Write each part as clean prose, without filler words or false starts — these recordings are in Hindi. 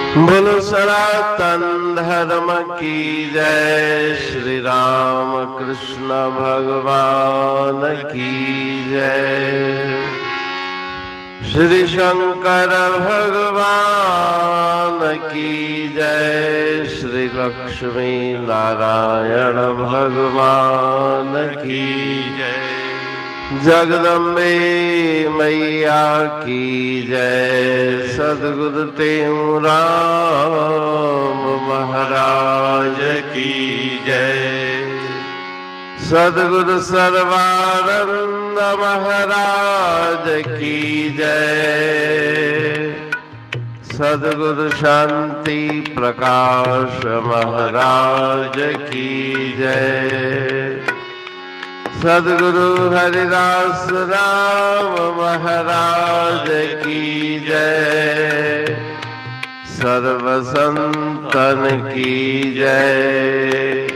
बोलो सनातन धर्म की जय। श्री राम कृष्ण भगवान की जय। श्री शंकर भगवान की जय। श्री लक्ष्मी नारायण भगवान की जय। जगदम्बे मैया की जय। सद्गुरु राम महाराज की जय। सद्गुरु सर्वानंद महाराज की जय। सद्गुरु शांति प्रकाश महाराज की जय। सद्गुरु हरिदास राम महाराज की जय। सर्व संतन की जय।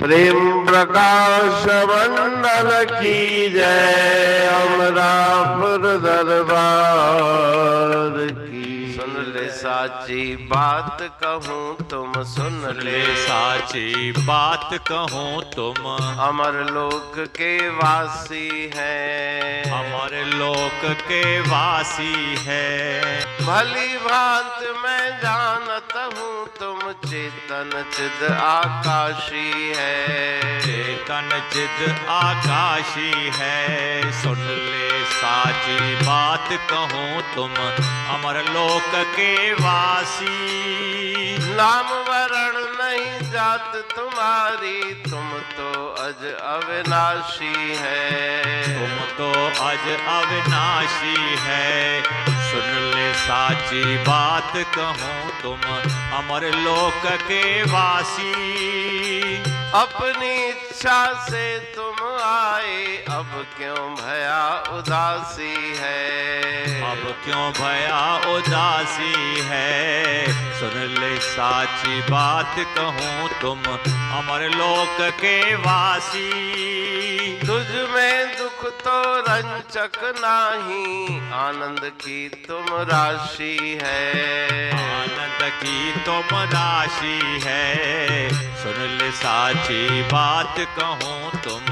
प्रेम प्रकाश मंडल की जय। अमरापुर दरबार की। सुन ले साची बात कहूँ तुम सुन ले। साची बात कहूँ तुम अमर लोक के वासी हैं। अमर लोक के वासी है। भली भांत मैं जानत हूँ तुम चेतन चिद आकाशी है। चेतन चिद आकाशी है। सुन ले साची बात कहूँ तुम अमर लोक के वासी। नाम वरण नहीं जात तुम्हारी तुम तो अज अविनाशी है। तुम तो अज अविनाशी है। सुन ले साची बात कहूँ तुम अमर लोक के वासी। अपनी इच्छा से तुम आए अब क्यों भया उदासी है। अब क्यों भया उदासी है। सुन ले साची बात कहूँ तुम अमर लोक के वासी। तुझ में दुख तो रंचक नाही आनंद की तुम राशि है। आनंद की तुम राशि है। सुन ले साची बात कहूँ तुम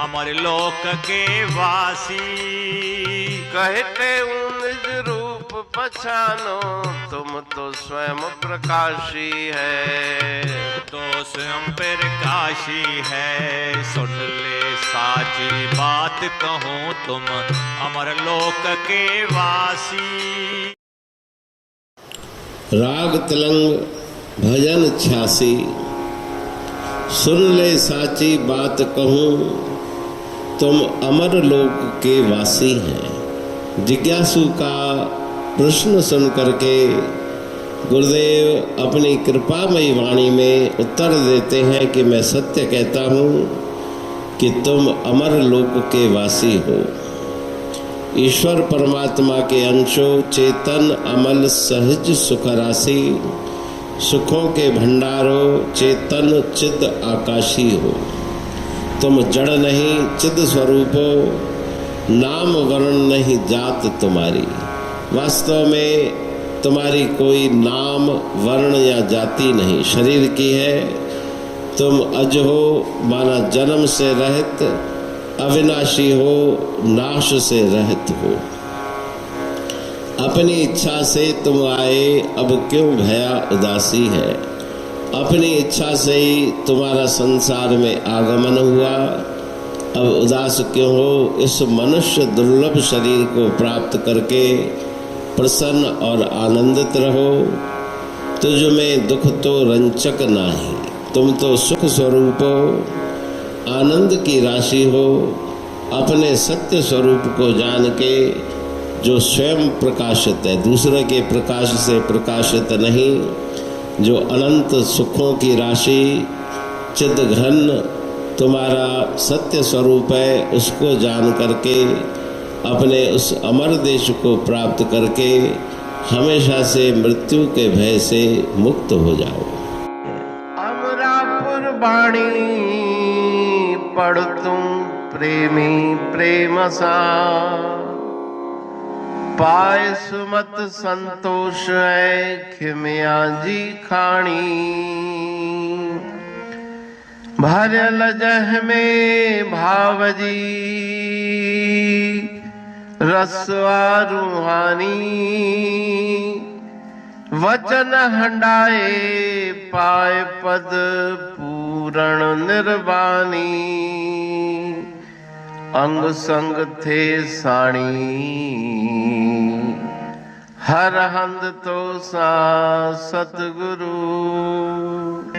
अमर लोक के वासी। कहते निज रूप पहचानो तुम तो स्वयं प्रकाशी है। तो स्वयं प्रकाशी है। सुन ले साची बात कहूँ तुम अमर लोक के वासी। राग तिलंग भजन 86। सुन ले साची बात कहूँ तुम अमर लोक के वासी हैं। जिज्ञासु का प्रश्न सुन करके गुरुदेव अपनी कृपामयी वाणी में उत्तर देते हैं कि मैं सत्य कहता हूँ कि तुम अमर लोक के वासी हो। ईश्वर परमात्मा के अंशो चेतन अमल सहज सुख राशि। सुखों के भंडारो चेतन चिद आकाशी हो। तुम जड़ नहीं चिद स्वरूपो नाम वर्ण नहीं जात तुम्हारी। वास्तव में तुम्हारी कोई नाम वर्ण या जाति नहीं, शरीर की है। तुम अज हो माना जन्म से रहित, अविनाशी हो नाश से रहित हो। अपनी इच्छा से तुम आए अब क्यों भया उदासी है। अपनी इच्छा से ही तुम्हारा संसार में आगमन हुआ, अब उदास क्यों हो। इस मनुष्य दुर्लभ शरीर को प्राप्त करके प्रसन्न और आनंदित रहो। तुझ में दुख तो रंचक नाही, तुम तो सुख स्वरूप हो, आनंद की राशि हो। अपने सत्य स्वरूप को जान के जो स्वयं प्रकाशित है, दूसरे के प्रकाश से प्रकाशित नहीं, जो अनंत सुखों की राशि चिद घन तुम्हारा सत्य स्वरूप है, उसको जान करके अपने उस अमर देश को प्राप्त करके हमेशा से मृत्यु के भय से मुक्त हो जाओ। अमरापुर वाणी पढ़ तुम प्रेमी प्रेम सा। पाए सुमत संतोष है खिमिया जी खाणी। भरल जह में भावजी रसवा रूहानी। वचन हंडाए पाए पद पूरण निर्वाणी। अंग संग थे साणी हर हंद तो सा सतगुरु।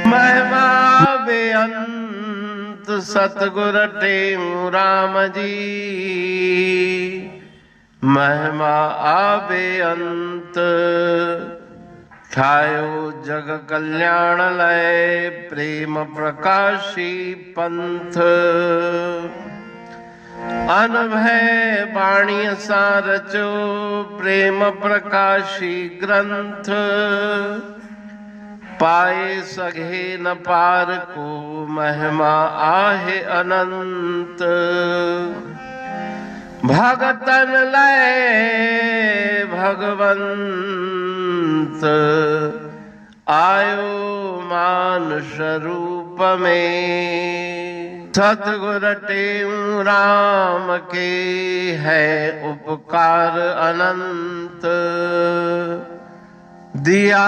महिमा बेअंत सतगुर टेऊ राम जी। महिमा आबे अंत ठायो जग कल्याण लय। प्रेम प्रकाशी पंथ अनभय बाणी सारचो। प्रेम प्रकाशी ग्रंथ पाए सघे न पार को। महिमा आहे अनंत भगतन लय भगवंत। आयो मानुष रूप में। सतगुर टेऊ राम के है उपकार अनंत। दिया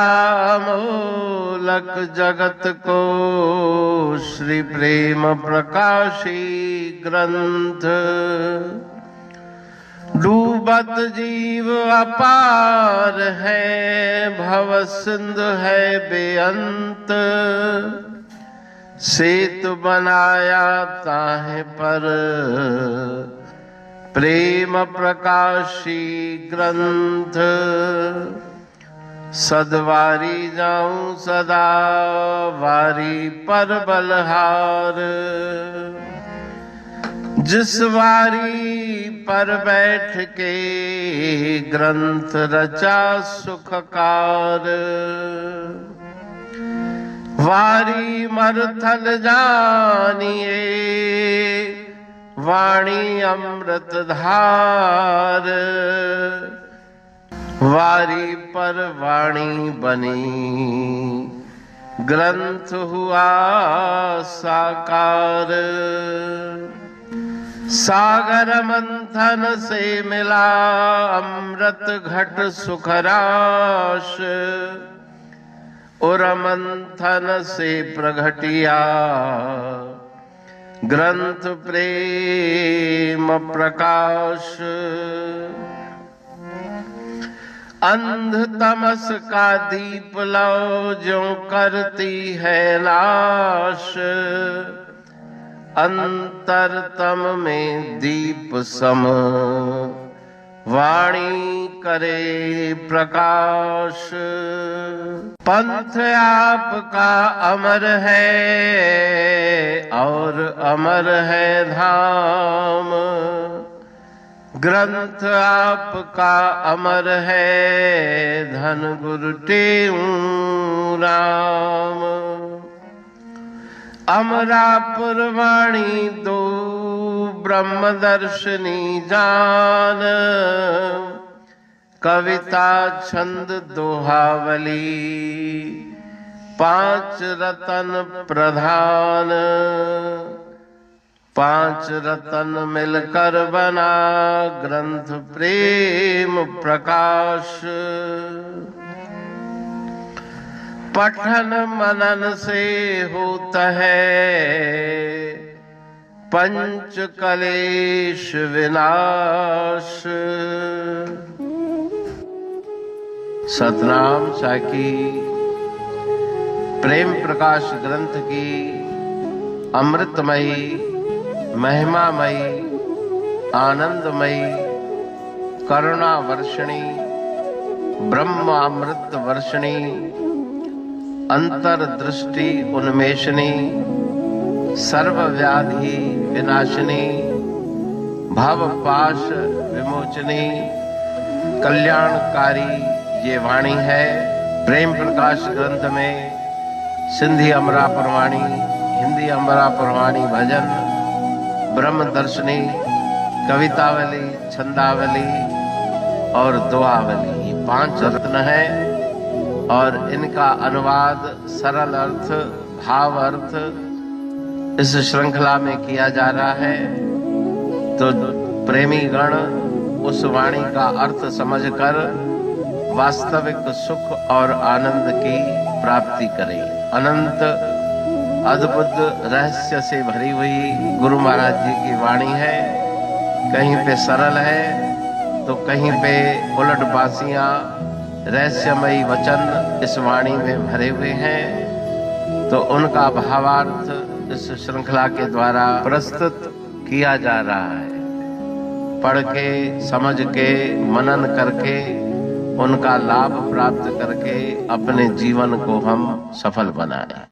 मोलक जगत को श्री प्रेम प्रकाशी ग्रंथ। डूबत जीव अपार है भव सिंध है बेअंत। सेतु बनाया ताहे पर प्रेम प्रकाशी ग्रंथ। सदवारी जाऊं सदा वारी पर बलहार। जिस वारी पर बैठ के ग्रंथ रचा सुखकार। वारी मरथल जानिए वाणी अमृत धार। वारी पर वाणी बनी ग्रंथ हुआ साकार। सागर मंथन से मिला अमृत घट सुखराश। और मंथन से प्रगटिया ग्रंथ प्रेम प्रकाश। अंध तमस का दीप लो जो करती है नाश। अंतरतम में दीप सम वाणी करे प्रकाश। पंथ आपका अमर है और अमर है धाम। ग्रंथ आपका अमर है धन गुरु टेऊ राम। अमरापुर वाणी दो ब्रह्मदर्शनी जान। कविता छंद दोहावली पांच रतन प्रधान। पांच रतन मिलकर बना ग्रंथ प्रेम प्रकाश। पठन मनन से होता है पंच कलेश विनाश। सतनाम साकी प्रेम प्रकाश ग्रंथ की अमृतमयी महिमामयी आनंदमयी करुणा वर्षिणी ब्रह्म अमृत वर्षिणी अंतर्दृष्टि उन्मेषणी सर्व व्याधि विनाशिनी भव पाश विमोचनी कल्याणकारी ये वाणी है। प्रेम प्रकाश ग्रंथ में सिंधी अमरा परवाणी, हिंदी अमरा परवाणी भजन, ब्रह्म दर्शनी, कवितावली, छंदावली और दुआवली, ये 5 रत्न है और इनका अनुवाद सरल अर्थ, भाव अर्थ इस श्रृंखला में किया जा रहा है। तो प्रेमी गण उस वाणी का अर्थ समझकर वास्तविक सुख और आनंद की प्राप्ति करें। अनंत अद्भुत रहस्य से भरी हुई गुरु महाराज जी की वाणी है। कहीं पे सरल है तो कहीं पे उलट बासियां, रहस्यमयी वचन इस वाणी में भरे हुए हैं। तो उनका भावार्थ इस श्रृंखला के द्वारा प्रस्तुत किया जा रहा है। पढ़ के, समझ के, मनन करके, उनका लाभ प्राप्त करके अपने जीवन को हम सफल बनाएं।